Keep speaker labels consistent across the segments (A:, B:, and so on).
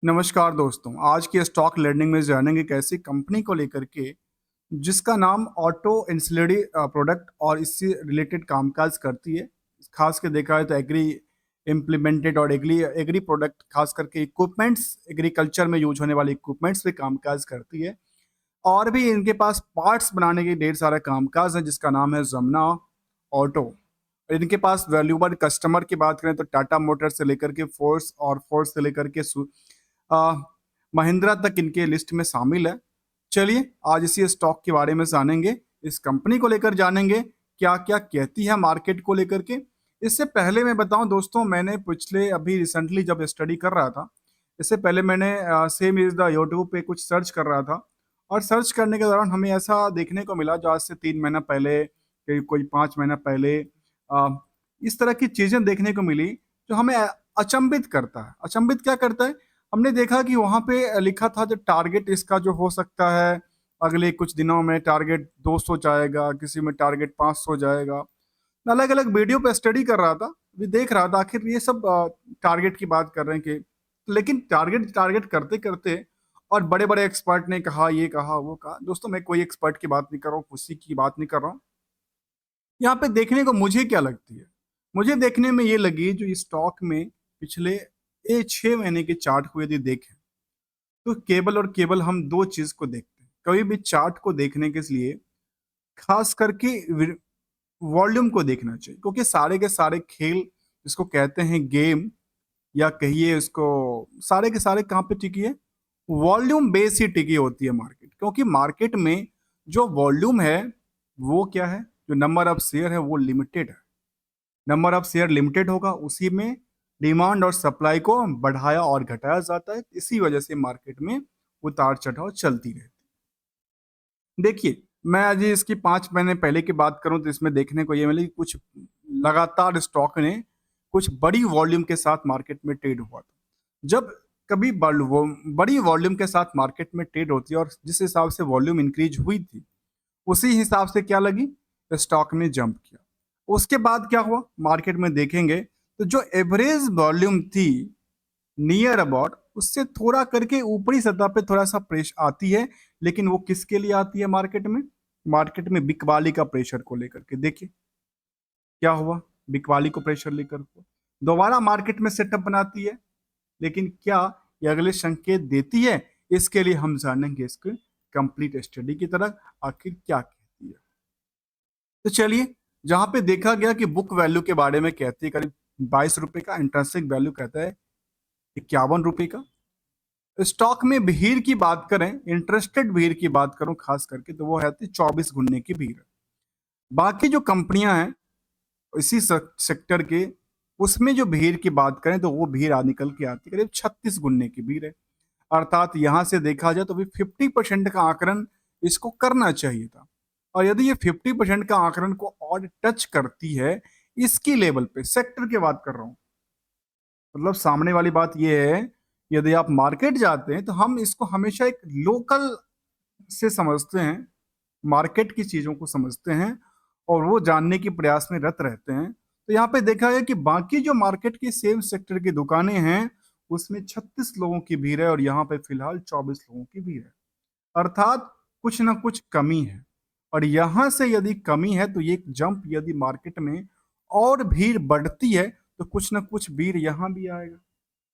A: नमस्कार दोस्तों, आज की स्टॉक लर्निंग में जानेंगे एक ऐसी कंपनी को लेकर के जिसका नाम ऑटो एंसिलरी प्रोडक्ट और इससे रिलेटेड कामकाज करती है। खास के देखा है तो एग्री इम्प्लीमेंटेड और एग्री एग्री प्रोडक्ट खास करके इक्विपमेंट्स एग्रीकल्चर में यूज होने वाले इक्विपमेंट्स पे कामकाज करती है। और भी इनके पास पार्ट्स बनाने के ढेर सारा कामकाज है जिसका नाम है जमुना ऑटो। इनके पास वैल्यूबल कस्टमर की बात करें तो टाटा मोटर्स से लेकर के फोर्स और फोर्स से लेकर के आ, महिंद्रा तक इनके लिस्ट में शामिल है। चलिए आज इसी स्टॉक के बारे में जानेंगे, इस कंपनी को लेकर जानेंगे क्या क्या कहती है मार्केट को लेकर के। इससे पहले मैं बताऊं दोस्तों, मैंने पिछले अभी रिसेंटली जब स्टडी कर रहा था, इससे पहले मैंने सेम इज द यूट्यूब पे कुछ सर्च कर रहा था और सर्च करने के दौरान हमें ऐसा देखने को मिला जो आज से 3 महीना पहले कोई 5 महीना पहले आ, इस तरह की चीजें देखने को मिली जो हमें अचंभित करता है। अचंभित क्या करता है, हमने देखा कि वहां पे लिखा था जो टारगेट इसका जो हो सकता है अगले कुछ दिनों में टारगेट 200 जाएगा, किसी में टारगेट 500 जाएगा। मैं अलग अलग वीडियो पे स्टडी कर रहा था, भी देख रहा था आखिर ये सब टारगेट की बात कर रहे हैं कि, लेकिन टारगेट टारगेट करते करते और बड़े बड़े एक्सपर्ट ने कहा, ये कहा वो कहा। दोस्तों मैं कोई एक्सपर्ट की बात नहीं कर रहा हूँ, किसी की बात नहीं कर रहा हूँ। यहाँ पे देखने को मुझे क्या लगती है, मुझे देखने में ये लगी जो इस स्टॉक में पिछले 6 महीने के चार्ट को यदि देखें तो केवल और केवल हम दो चीज को देखते हैं कभी भी चार्ट को देखने के लिए। खास करके वॉल्यूम को देखना चाहिए, क्योंकि सारे के सारे खेल जिसको कहते हैं गेम या कहिए इसको, सारे के सारे कहाँ पे टिकी है, वॉल्यूम बेस ही टिकी होती है मार्केट। क्योंकि मार्केट में जो वॉल्यूम है वो क्या है, जो नंबर ऑफ शेयर है वो लिमिटेड है। नंबर ऑफ शेयर लिमिटेड होगा, उसी में डिमांड और सप्लाई को बढ़ाया और घटाया जाता है। इसी वजह से मार्केट में उतार चढ़ाव चलती रहती है। देखिए मैं आज इसकी 5 महीने पहले की बात करूं तो इसमें देखने को ये मिली कि कुछ लगातार स्टॉक ने कुछ बड़ी वॉल्यूम के साथ मार्केट में ट्रेड हुआ था। जब कभी बड़ी वॉल्यूम के साथ मार्केट में ट्रेड होती है और जिस हिसाब से वॉल्यूम इंक्रीज हुई थी उसी हिसाब से क्या लगी, स्टॉक ने जंप किया। उसके बाद क्या हुआ मार्केट में देखेंगे तो जो एवरेज वॉल्यूम थी नियर अबाउट उससे थोड़ा करके ऊपरी सतह पे थोड़ा सा प्रेशर आती है। लेकिन वो किसके लिए आती है मार्केट में, मार्केट में बिकवाली का प्रेशर को लेकर के। देखिए क्या हुआ, बिकवाली को प्रेशर लेकर को दोबारा मार्केट में सेटअप बनाती है। लेकिन क्या ये अगले संकेत देती है, इसके लिए हम जानेंगे इसके कंप्लीट स्टडी की तरह आखिर क्या कहती है। तो चलिए, जहां पे देखा गया कि बुक वैल्यू के बारे में कहती है करीब 22 रुपए का, इंट्रेंसिक वैल्यू कहता है 51 रुपए का। स्टॉक में भीड़ की बात करें, इंटरेस्टेड भीड़ की बात करूं खास करके, तो वो है 24 गुने की भीड़। बाकी जो कंपनियां हैं इसी सेक्टर के, उसमें जो भीड़ की बात करें तो वो भीड़ निकल के आती है करीब 36 गुने की भीड़ है। अर्थात यहां से देखा जाए तो भी 50% का आंकड़न इसको करना चाहिए था। और यदि ये 50% का आंकड़न को और टच करती है इसकी लेवल पे, सेक्टर की बात कर रहा हूं, मतलब सामने वाली बात ये है, यदि आप मार्केट जाते हैं तो हम इसको हमेशा एक लोकल से समझते हैं, मार्केट की चीजों को समझते हैं और वो जानने के प्रयास में रत रहते हैं। तो यहाँ पे देखा गया कि बाकी जो मार्केट की सेम सेक्टर की दुकानें हैं उसमें 36 लोगों की भीड़ है और यहाँ पे फिलहाल 24 लोगों की भीड़ है। अर्थात कुछ ना कुछ कमी है। और यहां से यदि कमी है तो ये जंप यदि मार्केट में और भीड़ बढ़ती है तो कुछ ना कुछ भीड़ यहां भी आएगा।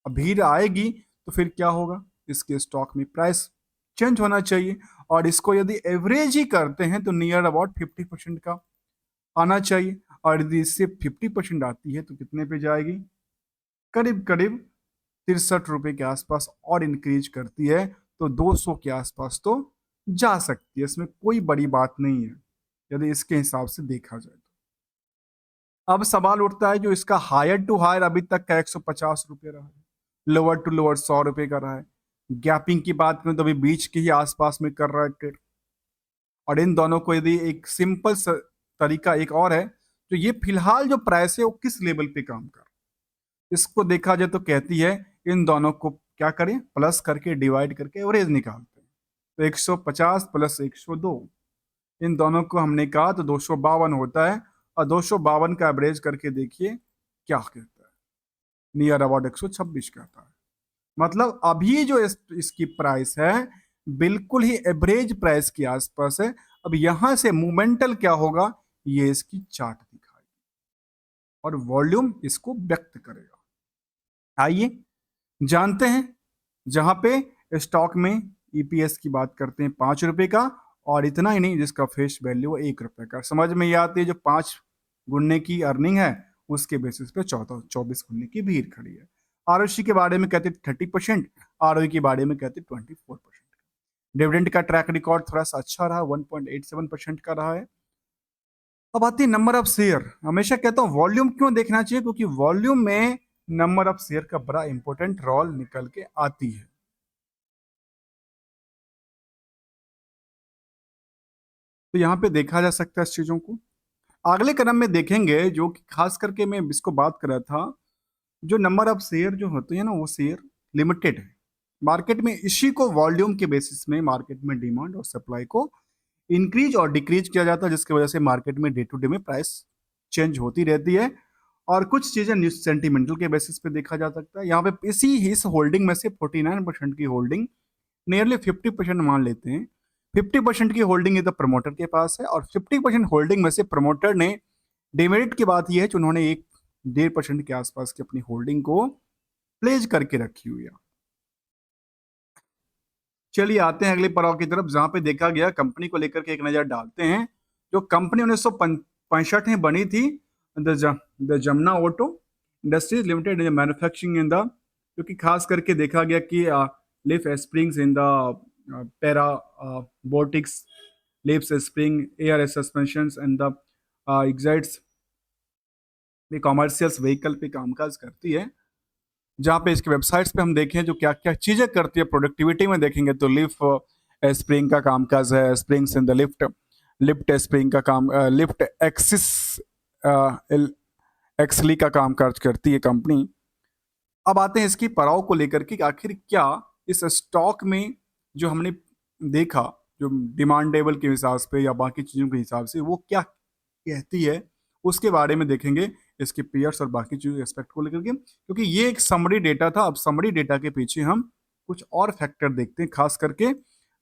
A: अब भीड़ आएगी तो फिर क्या होगा, इसके स्टॉक में प्राइस चेंज होना चाहिए। और इसको यदि एवरेज ही करते हैं तो नियर अबाउट 50% का आना चाहिए। और यदि इससे 50% आती है तो कितने पे जाएगी, करीब करीब 63 रुपए के आसपास और इंक्रीज करती है तो 200 के आसपास तो जा सकती है। इसमें कोई बड़ी बात नहीं है यदि इसके हिसाब से देखा जाए तो। अब सवाल उठता है जो इसका हायर टू हायर अभी तक का 150 रुपये रहा है, लोअर टू लोअर 100 रुपये का रहा है। गैपिंग की बात करें तो अभी बीच के ही आसपास में कर रहा है ट्रेड। और इन दोनों को यदि एक सिंपल तरीका एक और है, तो ये फिलहाल जो प्राइस है वो किस लेवल पे काम कर रहा है इसको देखा जाए तो कहती है इन दोनों को क्या करें, प्लस करके डिवाइड करके एवरेज निकालते हैं। तो 150 प्लस 102, इन दोनों को हमने कहा तो 252 होता है। और 252 का एवरेज करके देखिए क्या कहता है, नियर अबाउट 126 कहता है। मतलब अभी जो इसकी प्राइस है बिल्कुल ही एवरेज प्राइस के आसपास है। अब यहां से मूवमेंटल क्या होगा, ये इसकी चार्ट दिखाएगी और वॉल्यूम इसको व्यक्त करेगा। आइए जानते हैं, जहां पे स्टॉक में ईपीएस की बात करते हैं 5 रुपए का, और इतना ही नहीं, जिसका फेस वैल्यू 1 रुपए का। समझ में ये आती है, जो 5 गुने की अर्निंग है उसके बेसिस पे 24 गुने की भीड़ खड़ी है। आरओसी के बारे में कहते 30%, आरओई के बारे में कहते 24%। डिविडेंड का ट्रैक रिकॉर्ड थोड़ा सा अच्छा रहा, 1.87% का रहा है। अब आती है नंबर ऑफ शेयर। हमेशा कहता हूं वॉल्यूम क्यों देखना चाहिए, क्योंकि वॉल्यूम में नंबर ऑफ शेयर का बड़ा इंपॉर्टेंट रोल निकल के आती है। तो यहाँ पे देखा जा सकता है इस चीजों को। अगले कदम में देखेंगे, जो कि खास करके मैं इसको बात कर रहा था, जो नंबर ऑफ शेयर जो होते हैं ना, वो शेयर लिमिटेड है मार्केट में। इसी को वॉल्यूम के बेसिस में मार्केट में डिमांड और सप्लाई को इंक्रीज और डिक्रीज किया जाता है, जिसकी वजह से मार्केट में डे टू डे में प्राइस चेंज होती रहती है। और कुछ चीजें न्यूज सेंटिमेंटल के बेसिस पे देखा जा सकता है। यहाँ पे इस होल्डिंग में से 49% की होल्डिंग, नियरली 50% मान लेते हैं, 50% की होल्डिंग ये तो प्रमोटर के पास है, और 50% होल्डिंग में से प्रमोटर ने, डिमेरिट की बात यह है कि उन्होंने 1.5% के आसपास की अपनी होल्डिंग को प्लेज करके रखी हुई है। चलिए आते हैं अगले पड़ाव की तरफ, जहां पे देखा गया कंपनी को लेकर के एक नजर डालते हैं। जो कंपनी 1965 में बनी थी, the Jamuna auto industries limited manufacturing in the, क्योंकि खास करके देखा गया कि leaf springs in the parabolics, leaf springs air suspension and the exhaust भी कॉमर्शियल व्हीकल पे कामकाज करती है। जहाँ पे इसके वेबसाइट्स पे हम देखें जो क्या क्या चीजें करती है, प्रोडक्टिविटी में देखेंगे तो लिफ्ट स्प्रिंग का कामकाज है, springs in the lift, lift spring का काम, लिफ्ट एक्सिस एक्सली का कामकाज करती है कंपनी। अब आते हैं इसकी पड़ाव को लेकर के, आखिर क्या इस स्टॉक में जो हमने देखा, जो डिमांडेबल के हिसाब से या बाकी चीजों के हिसाब से वो क्या कहती है, उसके बारे में देखेंगे, इसके पेयर्स और बाकी चीजों एस्पेक्ट को लेकर के, क्योंकि ये एक समरी डेटा था। अब समरी डेटा के पीछे हम कुछ और फैक्टर देखते हैं, खास करके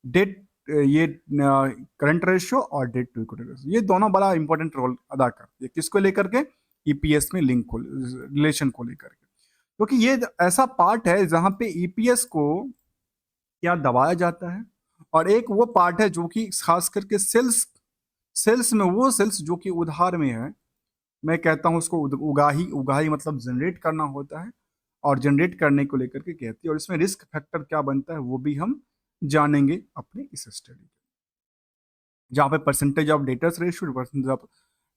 A: डेट, ये करंट रेशियो और डेट टू इक्विटी रेशियो, ये दोनों बड़ा इंपॉर्टेंट रोल अदा करते हैं। किसको लेकर के, ईपीएस में लिंक को, रिलेशन को लेकर के, क्योंकि ये ऐसा पार्ट है जहां पे ईपीएस को क्या दबाया जाता है, और एक वो पार्ट है जो कि खास करके सेल्स, सेल्स में वो सेल्स जो कि उधार में है। मैं कहता हूं उसको उगाही, उगाही मतलब जनरेट करना होता है, और जनरेट करने को लेकर के कहती है, और इसमें रिस्क फैक्टर क्या बनता है वो भी हम जानेंगे अपने इस स्टडी में, जहाँ पे percentage of debtors ratio, percentage of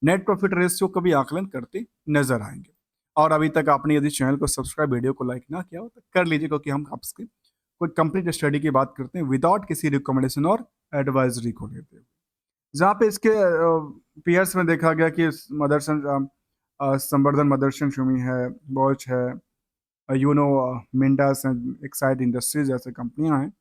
A: net profit ratio का भी आकलन करते नजर आएंगे। और अभी तक आपने यदि चैनल को सब्सक्राइब, वीडियो को लाइक ना किया हो तो कर लीजिए, क्योंकि हम आपसे कोई कंप्लीट स्टडी की बात करते हैं विदाउट किसी रिकमेंडेशन और एडवाइजरी को लेते हुए। जहाँ पे इसके पीयर्स में देखा गया कि मदरसन, संवर्धन मदरसन शुमी है, बॉच है, यूनो, मिंडास एंड एक्साइड इंडस्ट्रीज जैसे कंपनियां हैं।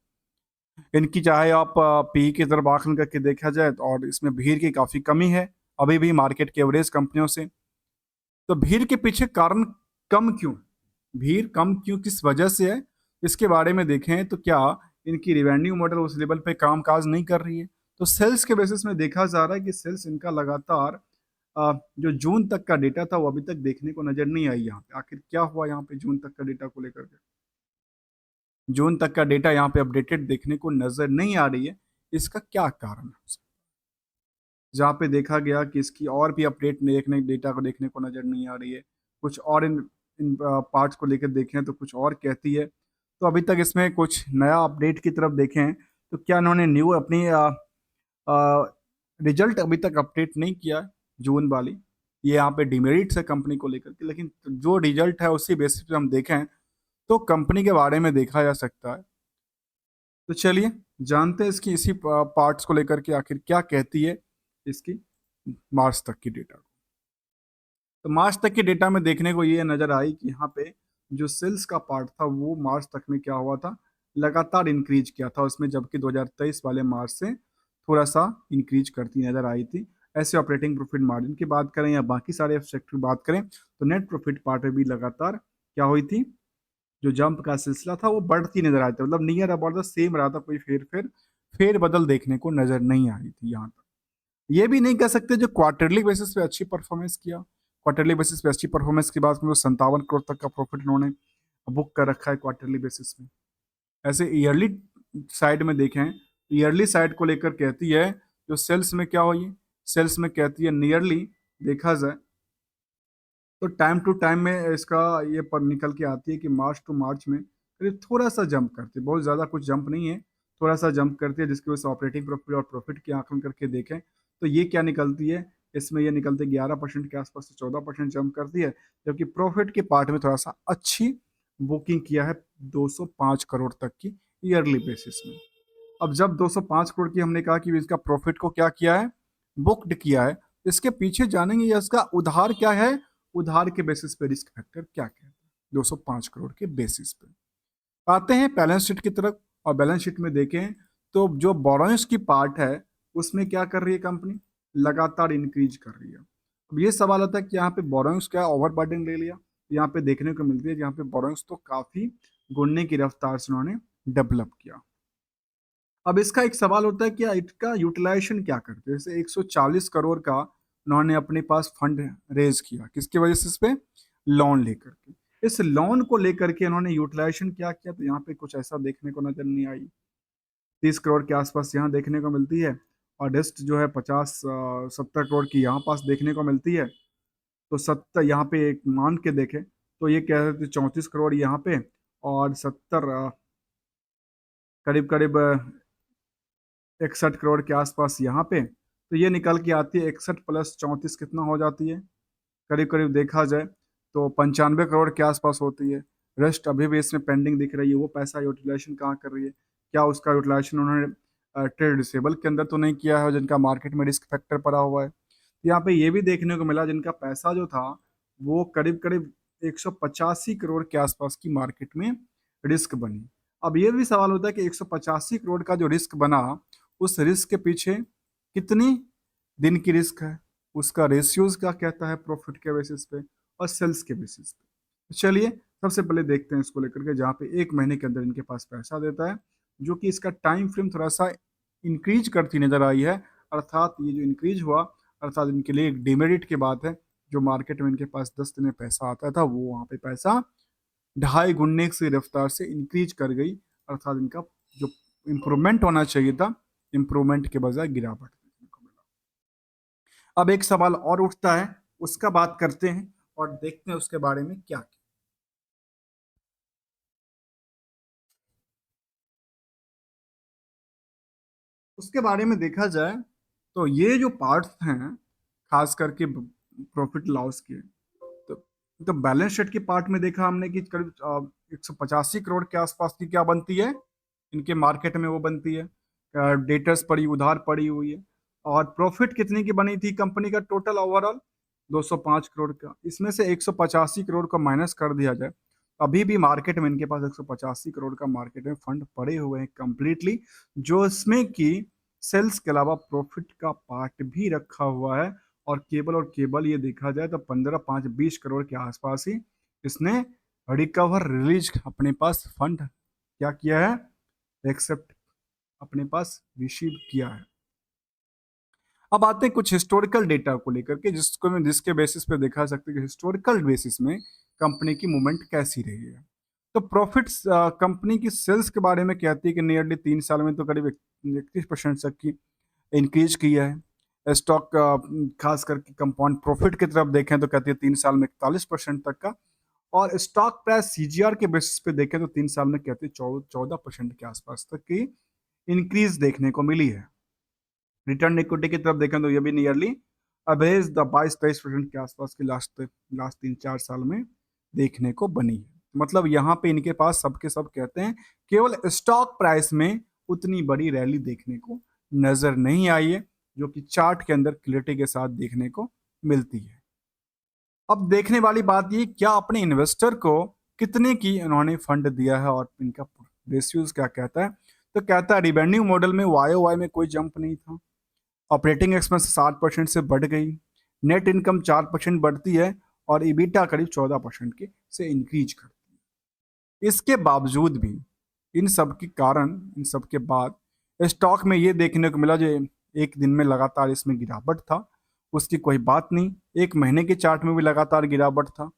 A: इनकी चाहे आप पी की तरफ आंकलन करके देखा जाए तो, और इसमें भीड़ की काफ़ी कमी है अभी भी मार्केट के एवरेज कंपनियों से। तो भीड़ के पीछे कारण कम क्यों, भीड़ कम क्यों, किस वजह से है, इसके बारे में देखें तो क्या इनकी रिवेन्यू मॉडल उस लेवल पे काम काज नहीं कर रही है। तो सेल्स के बेसिस में देखा जा रहा है कि सेल्स इनका लगातार जो जून तक का डेटा था वो अभी तक देखने को नजर नहीं आई। यहाँ पे आखिर क्या हुआ, यहाँ पे जून तक का डेटा को लेकर के, जून तक का डेटा यहाँ पे अपडेटेड देखने को नजर नहीं आ रही है। इसका क्या कारण है, जहाँ पे देखा गया कि इसकी और भी अपडेट देखने, डेटा को देखने को नजर नहीं आ रही है। कुछ और इन इन पार्ट्स को लेकर देखें तो कुछ और कहती है। तो अभी तक इसमें कुछ नया अपडेट की तरफ देखें तो क्या इन्होंने न्यू अपनी रिजल्ट अभी तक अपडेट नहीं किया जून वाली, ये यहाँ पे डिमेरिट्स है कंपनी को लेकर के, लेकिन जो रिजल्ट है उसी बेसिस पे हम देखें तो कंपनी के बारे में देखा जा सकता है। तो चलिए जानते हैं इसकी इसी पार्ट्स को लेकर के आखिर क्या कहती है इसकी मार्च तक की डेटा को। तो मार्च तक के डेटा में देखने को ये नजर आई कि यहाँ पे जो सेल्स का पार्ट था वो मार्च तक में क्या हुआ था, लगातार इंक्रीज किया था उसमें, जबकि 2023 वाले मार्च से थोड़ा सा इंक्रीज करती नजर आई थी। ऐसे ऑपरेटिंग प्रॉफिट मार्जिन की बात करें या बाकी सारे सेक्टर की बात करें तो नेट प्रॉफिट पार्ट में भी लगातार क्या हुई थी, जो जंप का सिलसिला था वो बढ़ती नजर आई थी, मतलब नियर अबाउट द सेम रहा था, कोई फेर बदल देखने को नजर नहीं आई थी यहाँ तक। ये भी नहीं कह सकते जो क्वार्टरली बेसिस पे अच्छी परफॉर्मेंस किया, क्वार्टरली बेसिस पे अच्छी परफॉर्मेंस की बात करूँ तो 57 करोड़ तक का प्रॉफिट इन्होंने बुक कर रखा है क्वार्टरली बेसिस में। ऐसे ईयरली साइड में देखें, ईयरली साइड को लेकर कहती है जो सेल्स में क्या हुई, सेल्स में कहती है नियरली देखा जाए तो टाइम टू टाइम में इसका ये पर निकल के आती है कि मार्च टू मार्च में करीब थोड़ा सा जंप करती है, बहुत ज़्यादा कुछ जंप नहीं है, थोड़ा सा जंप करती है, जिसकी वजह से ऑपरेटिंग प्रॉफिट और प्रॉफिट के आंकलन करके देखें तो ये क्या निकलती है, इसमें ये निकलती है 11% के आसपास से 14% जंप करती है, जबकि प्रॉफिट के पार्ट में थोड़ा सा अच्छी बुकिंग किया है 205 करोड़ तक की ईयरली बेसिस में। अब जब 205 करोड़ की हमने कहा कि इसका प्रॉफिट को क्या किया है, बुक्ड किया है, इसके पीछे जानेंगे या इसका उधार क्या है, उधार के बेसिस पे रिस्क फैक्टर क्या क्या है 205 करोड़ के बेसिस पे। आते हैं बैलेंस शीट की तरफ, और बैलेंस शीट में देखें तो जो बोरोइंग्स की पार्ट है उसमें क्या कर रही है कंपनी, लगातार इंक्रीज कर रही है। अब ये सवाल आता है कि यहाँ पे बोरोइंग्स क्या ओवर बर्डन ले लिया, यहाँ पे देखने को मिलती है यहाँ पे बोरोइंग्स तो काफी गुणने की रफ्तार से उन्होंने डेवलप किया। अब इसका एक सवाल होता है कि इसका यूटिलाइजेशन क्या करते हैं, जैसे 140 करोड़ का उन्होंने अपने पास फंड रेज किया, किसकी वजह से, इस पे लोन लेकर के, इस लोन को लेकर के उन्होंने यूटिलाइजेशन क्या किया, तो यहाँ पे कुछ ऐसा देखने को नजर नहीं आई। 30 करोड़ के आसपास यहाँ देखने को मिलती है, और रेस्ट जो है 50-70 करोड़ की यहाँ पास देखने को मिलती है। तो 70 यहाँ पे एक मान के देखें तो ये कह रहे थे 34 करोड़ यहाँ पे, और 70 करीब करीब 61 करोड़ के आसपास यहाँ पे, तो ये निकल के आती है 61 प्लस 34 कितना हो जाती है, करीब करीब देखा जाए तो 95 करोड़ के आसपास होती है। रेस्ट अभी भी इसमें पेंडिंग दिख रही है, वो पैसा यूटिलाइजेशन कहाँ कर रही है, क्या उसका यूटिलाइजेशन उन्होंने ट्रेड रिसेबल के अंदर तो नहीं किया है जिनका मार्केट में रिस्क फैक्टर पड़ा हुआ है। यहाँ पे ये भी देखने को मिला जिनका पैसा जो था वो करीब करीब 185 करोड़ के आसपास की मार्केट में रिस्क बनी। अब ये भी सवाल होता है कि 185 करोड़ का जो रिस्क बना, उस रिस्क के पीछे कितनी दिन की रिस्क है, उसका रेशियोज क्या कहता है प्रॉफिट के बेसिस पे और सेल्स के बेसिस पे। तो चलिए सबसे पहले देखते हैं इसको लेकर के, जहाँ पे 1 महीने के अंदर इनके पास पैसा देता है, जो कि इसका टाइम फ्रेम थोड़ा सा इंक्रीज करती नजर आई है, अर्थात ये जो इंक्रीज हुआ, अर्थात इनके लिए एक डिमेरिट की बात है, जो मार्केट में इनके पास 10 दिन में पैसा आता था वो वहाँ पे पैसा 2.5 गुने की रफ्तार से इंक्रीज कर गई, अर्थात इनका जो इम्प्रूवमेंट होना चाहिए था, इम्प्रूवमेंट के बजाय गिरावट देखने को मिला। अब एक सवाल और उठता है, उसका बात करते हैं और देखते हैं उसके बारे में क्या क्या। उसके बारे में देखा जाए तो ये जो पार्ट्स हैं, खास करके प्रॉफिट लॉस के, तो बैलेंस शीट के पार्ट में देखा हमने कि करीब 185 करोड़ के आसपास की क्या बनती है, इनके मार्केट में वो बनती है, डेटर्स पड़ी उधार पड़ी हुई है। और प्रॉफिट कितने की बनी थी कंपनी का टोटल ओवरऑल 205 करोड़ का, इसमें से 185 करोड़ का माइनस कर दिया जाए, अभी भी मार्केट में इनके पास 185 करोड़ का मार्केट में फंड पड़े हुए हैं कंप्लीटली, जो इसमें कि सेल्स के अलावा प्रॉफिट का पार्ट भी रखा हुआ है। और केबल ये देखा जाए तो 15-5-20 करोड़ के आसपास ही इसने रिकवर रिलीज अपने पास फंड क्या किया है, एक्सेप्ट अपने पास रिसीव किया है। अब आते हैं कुछ हिस्टोरिकल डेटा को लेकर के, जिसके बेसिस पे देखा सकते हैं कि हिस्टोरिकल बेसिस में कंपनी की मूवमेंट कैसी रही है। तो प्रॉफिट्स कंपनी की सेल्स के बारे में कहती है कि नियरली 3 साल में तो करीब 31% तक की इंक्रीज किया है। स्टॉक खास करके कंपाउंड प्रॉफिट की तरफ देखें तो कहती है 3 साल में 41% तक का, और स्टॉक प्राइस सीजीआर के बेसिस पे देखें तो 3 साल में कहती है 14% के आसपास तक की इंक्रीज देखने को मिली है। रिटर्न इक्विटी की तरफ देखें तो ये भी नियरली एवरेज 22-23% के आसपास की लास्ट लास्ट 3-4 साल में देखने को बनी है। मतलब यहाँ पे इनके पास सबके सब कहते हैं केवल स्टॉक प्राइस में उतनी बड़ी रैली देखने को नजर नहीं आई है, जो कि चार्ट के अंदर क्लियरिटी के साथ देखने को मिलती है। अब देखने वाली बात ये, क्या अपने इन्वेस्टर को कितने की इन्होंने फंड दिया है और इनका रेशियोज क्या कहता है, तो कहता है रिवेन्यू मॉडल में वाई में कोई जंप नहीं था, ऑपरेटिंग एक्सपेंस 60% से बढ़ गई, नेट इनकम 4% बढ़ती है, और ईबिटा करीब 14% के से इंक्रीज करती है। इसके बावजूद भी, इन सब के कारण, इन सब के बाद स्टॉक में ये देखने को मिला जो एक दिन में लगातार इसमें गिरावट था, उसकी कोई बात नहीं। एक महीने के चार्ट में भी लगातार गिरावट था।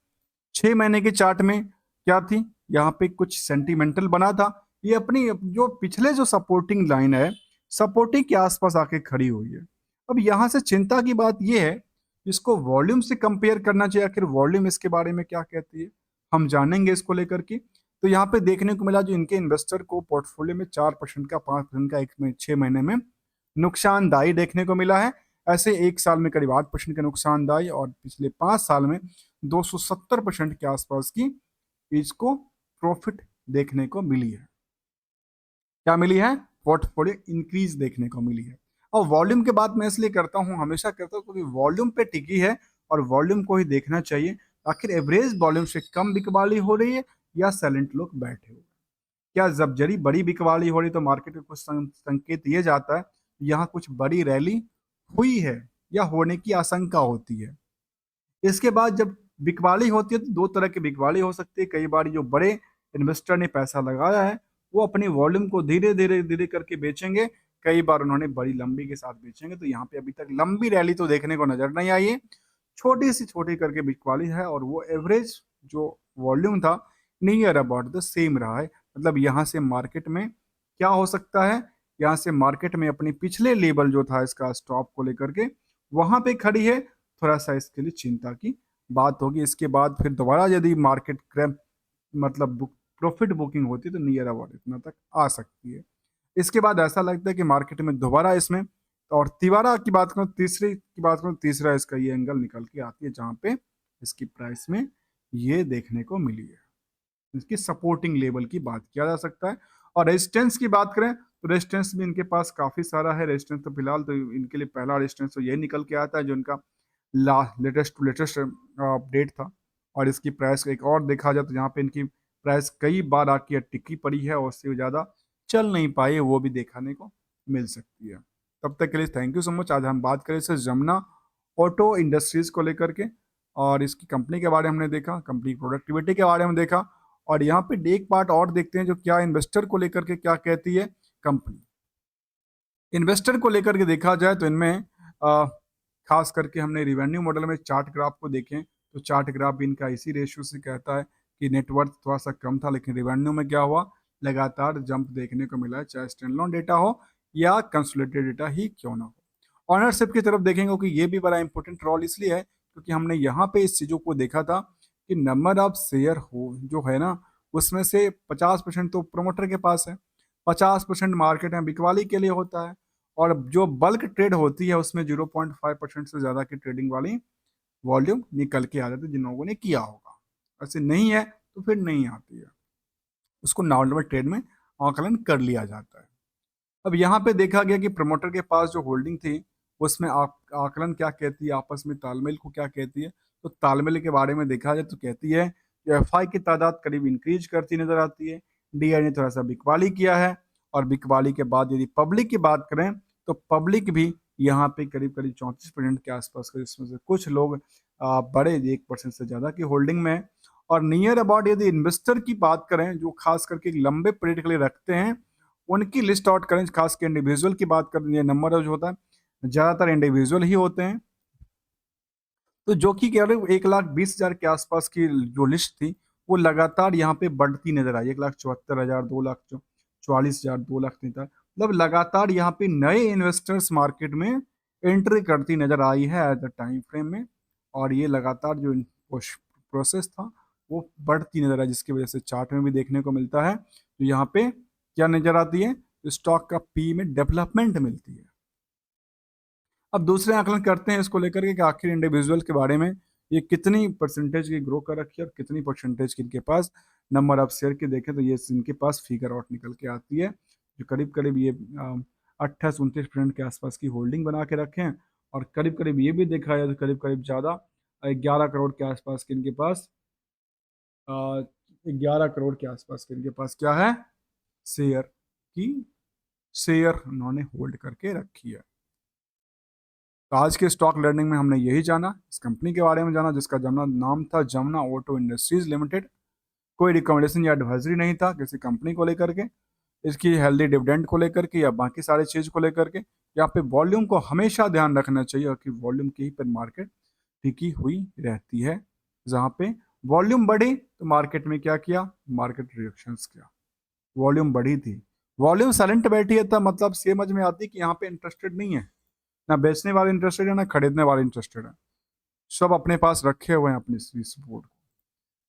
A: 6 महीने के चार्ट में क्या थी, यहाँ पे कुछ सेंटिमेंटल बना था। ये अपनी जो पिछले जो सपोर्टिंग लाइन है, सपोर्टिंग के आसपास आके खड़ी हुई है। अब यहाँ से चिंता की बात ये है, इसको वॉल्यूम से कंपेयर करना चाहिए। आखिर वॉल्यूम इसके बारे में क्या कहती है, हम जानेंगे इसको लेकर के। तो यहाँ पे देखने को मिला जो इनके इन्वेस्टर को पोर्टफोलियो में 4% का, 5% का एक में 6 महीने में नुकसानदायी देखने को मिला है। ऐसे एक साल में करीब 8% का नुकसानदायी, और पिछले 5 साल में 270% के आसपास की इसको प्रॉफिट देखने को मिली है। क्या मिली है, पोर्टफोलियो इंक्रीज देखने को मिली है। और वॉल्यूम की बात मैं इसलिए करता हूँ, हमेशा करता हूँ, क्योंकि वॉल्यूम पे टिकी है और वॉल्यूम को ही देखना चाहिए। आखिर एवरेज वॉल्यूम से कम बिकवाली हो रही है या साइलेंट लोग बैठे हुए, क्या जबजरी बड़ी बिकवाली हो रही, तो मार्केट में कुछ संकेत ये जाता है यहाँ कुछ बड़ी रैली हुई है या होने की आशंका होती है। इसके बाद जब बिकवाली होती है तो दो तरह की बिकवाली हो सकती है। कई बार जो बड़े इन्वेस्टर ने पैसा लगाया है वो अपनी वॉल्यूम को धीरे धीरे धीरे करके बेचेंगे, कई बार उन्होंने बड़ी लंबी के साथ बेचेंगे। तो यहाँ पे अभी तक लंबी रैली तो देखने को नजर नहीं आई है, छोटी सी छोटी करके बिकवाली है, और वो एवरेज जो वॉल्यूम था नियर अबाउट द सेम रहा है। मतलब यहाँ से मार्केट में क्या हो सकता है, यहाँ से मार्केट में अपनी पिछले लेवल जो था इसका स्टॉप को लेकर के वहां पे खड़ी है। थोड़ा सा इसके लिए चिंता की बात होगी। इसके बाद फिर दोबारा यदि मार्केट क्रैप मतलब प्रॉफिट बुकिंग होती है तो नियर अबाउट इतना तक आ सकती है। इसके बाद ऐसा लगता है कि मार्केट में दोबारा इसमें, और तिबारा की बात करूँ, तीसरी की बात करूँ, तीसरा इसका ये एंगल निकल के आती है जहाँ पे इसकी प्राइस में ये देखने को मिली है। इसकी सपोर्टिंग लेवल की बात किया जा सकता है। और रेजिस्टेंस की बात करें तो रेजिस्टेंस भी इनके पास काफी सारा है। रेजिस्टेंस तो फिलहाल तो इनके लिए पहला रेजिस्टेंस तो ये निकल के आता है जो इनका लेटेस्ट टू लेटेस्ट अपडेट था। और इसकी प्राइस एक और देखा जाए तो यहाँ पे इनकी प्राइस कई बार आके टिकी पड़ी है और उससे ज़्यादा चल नहीं पाई है, वो भी देखने को मिल सकती है। तब तक के लिए थैंक यू सो मच। आज हम बात करें सर जमुना ऑटो इंडस्ट्रीज को लेकर के, और इसकी कंपनी के बारे में हमने देखा, कंपनी प्रोडक्टिविटी के बारे में देखा, और यहाँ पे एक पार्ट और देखते हैं जो क्या इन्वेस्टर को लेकर के क्या कहती है कंपनी। इन्वेस्टर को लेकर के देखा जाए तो इनमें खास करके हमने रिवेन्यू मॉडल में चार्ट ग्राफ को देखें तो चार्ट ग्राफ भी इनका इसी रेशियो से कहता है कि नेटवर्थ थोड़ा सा कम था, लेकिन रिवेन्यू में क्या हुआ, लगातार जंप देखने को मिला है, चाहे स्टैंड अलोन डेटा हो या कंसोलिडेटेड डेटा ही क्यों ना हो। ऑनरशिप की तरफ देखेंगे कि ये भी बड़ा इंपॉर्टेंट रोल इसलिए है क्योंकि हमने यहाँ पे इस चीज़ों को देखा था कि नंबर ऑफ शेयर हो जो है ना, उसमें से 50% तो प्रोमोटर के पास है, 50% मार्केट में बिकवाली के लिए होता है, और जो बल्क ट्रेड होती है उसमें 0.5% से ज़्यादा की ट्रेडिंग वाली वॉल्यूम निकल के आ जाती है जिन लोगों ने किया होगा। ऐसे नहीं है तो फिर नहीं आती है, उसको नॉर्मल ट्रेड में आकलन कर लिया जाता है। अब यहाँ पे देखा गया कि प्रमोटर के पास जो होल्डिंग थी उसमें आकलन क्या कहती है, आपस में तालमेल को क्या कहती है। तो तालमेल के बारे में देखा जाए तो कहती है कि एफआई की तादाद करीब इंक्रीज करती नजर आती है, डीआई ने थोड़ा सा बिकवाली किया है, और बिकवाली के बाद यदि पब्लिक की बात करें तो पब्लिक भी यहाँ पे करीब करीब 34% के आसपास का, जिसमें से कुछ लोग बड़े 1% से ज़्यादा की होल्डिंग में है। और नियर अबाउट यदि इन्वेस्टर की बात करें जो खास करके लंबे पीरियड के लिए रखते हैं, उनकी लिस्ट आउट करें, खास कर इंडिविजुअल की बात करें, ये नंबर जो होता है ज़्यादातर इंडिविजुअल ही होते हैं। तो जो कि कह रहे 1,20,000 के आसपास की जो लिस्ट थी वो लगातार यहाँ पे बढ़ती नजर आई, 1,74,000, 2,44,000, 2,43,000, मतलब लगातार यहाँ पे नए इन्वेस्टर्स मार्केट में एंट्री करती नजर आई है एट द टाइम फ्रेम में। और ये लगातार जो प्रोसेस था वो बढ़ती नजर आई, जिसकी वजह से चार्ट में भी देखने को मिलता है। तो यहाँ पे क्या नजर आती है, स्टॉक का पी में डेवलपमेंट मिलती है। अब दूसरे आकलन करते हैं इसको लेकर के कि आखिर इंडिविजुअल के बारे में ये कितनी परसेंटेज की ग्रो कर रखी है और कितनी परसेंटेज की इनके पास नंबर ऑफ शेयर की देखें तो ये इनके पास फिगर आउट निकल के आती है, जो करीब करीब ये 28-29% के आसपास की होल्डिंग बना के रखे हैं। और करीब करीब ये भी देखा जाए तो करीब करीब ज़्यादा 11 करोड़ के आसपास के इनके पास 11 करोड़ के आसपास के इनके पास क्या है, शेयर की शेयर उन्होंने होल्ड करके रखी है। तो आज के स्टॉक लर्निंग में हमने यही जाना, इस कंपनी के बारे में जाना जिसका जमुना नाम था जमुना ऑटो इंडस्ट्रीज लिमिटेड। कोई रिकमेंडेशन या एडवाइजरी नहीं था किसी कंपनी को लेकर के, इसकी हेल्दी डिविडेंड को लेकर के या बाकी सारे चीज़ को लेकर के। यहाँ पे वॉल्यूम को हमेशा ध्यान रखना चाहिए कि वॉल्यूम की ही पर मार्केट टिकी हुई रहती है। जहाँ पे वॉल्यूम बढ़ी तो मार्केट में क्या किया, मार्केट रिएक्शंस किया। वॉल्यूम बढ़ी थी, वॉल्यूम साइलेंट बैठी है, तब मतलब समझ में आती है कि यहाँ पे इंटरेस्टेड नहीं है, ना बेचने वाले इंटरेस्टेड है ना खरीदने वाले इंटरेस्टेड है, सब अपने पास रखे हुए हैं अपनी सपोर्ट को।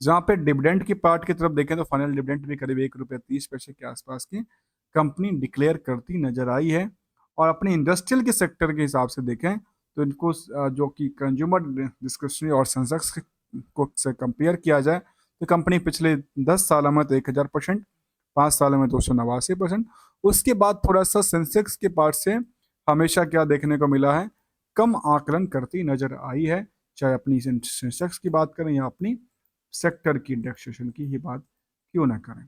A: जहाँ पे डिविडेंड की पार्ट की तरफ देखें तो फाइनल डिविडेंड भी करीब ₹1.30 के आसपास की कंपनी डिक्लेयर करती नजर आई है। और अपने इंडस्ट्रियल के सेक्टर के हिसाब से देखें तो इनको जो कि कंज्यूमर डिस्क्रिप्शनरी और सेंसेक्स को से कंपेयर किया जाए तो कंपनी पिछले 10 सालों में तो 1000%, 5 सालों में 289%। उसके बाद थोड़ा सा सेंसेक्स के पार्ट से हमेशा क्या देखने को मिला है, कम आकलन करती नजर आई है, चाहे अपनी सेंसेक्स की बात करें या अपनी सेक्टर की इंडेक्सेशन की ही बात क्यों ना करें।